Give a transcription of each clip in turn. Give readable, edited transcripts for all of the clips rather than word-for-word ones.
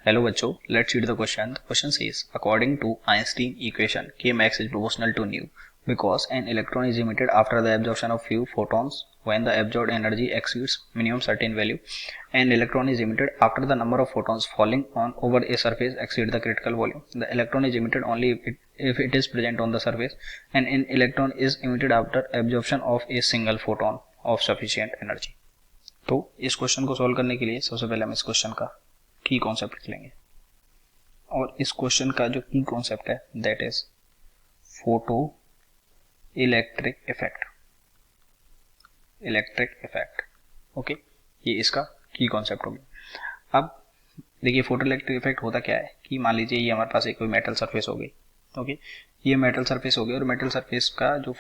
Hello बच्चों, let's read the question. The question says, according to Einstein equation, Kmax is proportional to nu because an electron is emitted after the absorption of few photons when the absorbed energy exceeds minimum certain value. An electron is emitted after the number of photons falling on over a surface exceed the critical volume. The electron is emitted only if it is present on the surface, and an electron is emitted after absorption of a single photon of sufficient energy. तो इस question को solve करने के लिए सबसे पहले हम इस क्वेश्चन का की कॉन्सेप्ट लिख लेंगे, और इस क्वेश्चन का जो की कॉन्सेप्ट है that is photo electric effect. Okay, ये इसका की कॉन्सेप्ट होगा। अब देखिए फोटो इलेक्ट्रिक इफेक्ट होता क्या है कि मान लीजिए ये हमारे पास एक कोई मेटल सरफेस हो गई। ओके, ये मेटल सरफेस हो गई और मेटल सरफेस का जो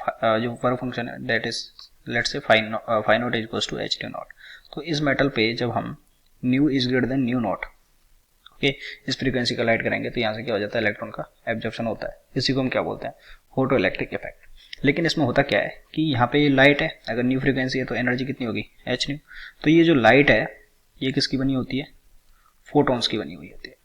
वर्क फंक्शन है that is let's say phi naught is equals to H T naught. तो इस मेटल पे जब हम nu is greater than nu naught, okay, इस फ्रीक्वेंसी का लाइट करेंगे तो यहाँ से क्या हो जाता है, इलेक्ट्रॉन का एब्जॉर्प्शन होता है। इसी को हम क्या बोलते हैं, फोटो इलेक्ट्रिक इफेक्ट। लेकिन इसमें होता क्या है कि यहाँ पे लाइट है, अगर न्यू फ्रीक्वेंसी है तो एनर्जी कितनी होगी, एच न्यू। तो ये जो लाइट है ये किसकी बनी होती है, फोटॉन्स की बनी हुई होती है।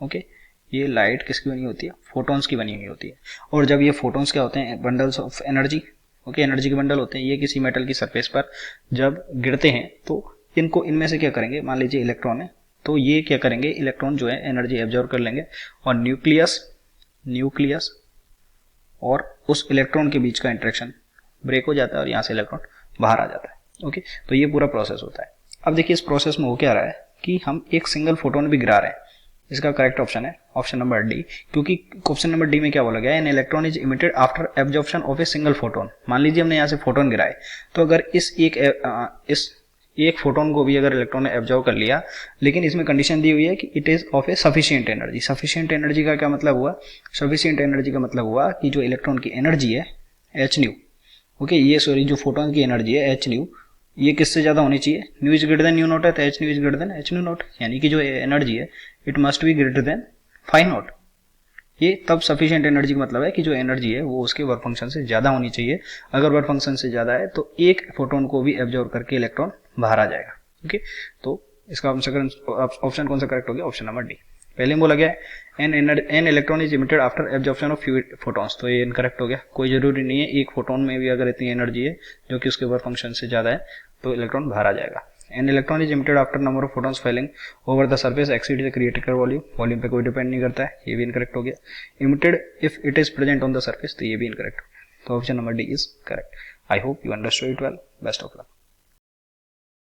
ओके, ये लाइट किसकी बनी होती है, फोटॉन्स की बनी हुई होती है। और जब ये फोटॉन्स क्या होते हैं, bundles of energy, okay, energy के बंडल होते हैं। ये किसी मेटल की सरफेस पर जब गिरते हैं तो इनको इनमें से क्या करेंगे, मान लीजिए इलेक्ट्रॉन है तो ये क्या करेंगे, इलेक्ट्रॉन जो है एनर्जी एब्जॉर्ब कर लेंगे और न्यूक्लियस और उस इलेक्ट्रॉन के बीच का इंटरेक्शन ब्रेक हो जाता है और यहाँ से इलेक्ट्रॉन बाहर आ जाता है। ओके, तो ये पूरा प्रोसेस होता है। अब देखिए इस प्रोसेस में हो क्या रहा है कि हम एक सिंगल फोटोन भी गिरा रहे हैं। इसका करेक्ट ऑप्शन है ऑप्शन नंबर डी, क्योंकि ऑप्शन नंबर डी में क्या बोला गया है, an electron is emitted after absorption of a single photon. मान लीजिए हमने यहाँ से फोटोन गिराए, तो अगर इस एक फोटोन को भी अगर इलेक्ट्रॉन ने एब्जॉर्व कर लिया, लेकिन इसमें कंडीशन दी हुई है कि it is of A sufficient energy. Sufficient energy का क्या मतलब हुआ, सफिशिएंट एनर्जी का मतलब हुआ कि जो इलेक्ट्रॉन की एनर्जी है एच न्यू, ओके, ये सॉरी जो फोटोन की एनर्जी है एच न्यू, ये किससे ज्यादा होनी चाहिए, nu is greater than nu naught है तो H nu is greater than H nu naught, यानी कि जो एनर्जी है it must be greater than phi naught. ये तब सफिशिएंट एनर्जी का मतलब है कि जो एनर्जी है वो उसके वर्क फंक्शन से ज्यादा होनी चाहिए। अगर वर्क फंक्शन से ज्यादा है तो एक फोटोन को भी एब्जॉर्ब करके इलेक्ट्रॉन बाहर आ जाएगा। ओके, तो इसका ऑप्शन कौन सा करेक्ट हो गया, ऑप्शन नंबर डी। पहले बोला गया an electron is emitted after absorption of few photons, तो ये इनकरेक्ट हो गया। कोई जरूरी नहीं है, एक फोटोन में भी अगर इतनी एनर्जी है जो कि उसके वर्क फंक्शन से ज्यादा है तो इलेक्ट्रॉन बाहर आ जाएगा। An electron is emitted after number of photons falling over the surface exceed the critical volume पे कोई डिपेंड नहीं करता है, ये भी इनकरेक्ट हो गया। Emitted if it is present on the surface, तो ये भी इनकरेक्ट, तो option number D is correct. I hope you understood it well, best of luck.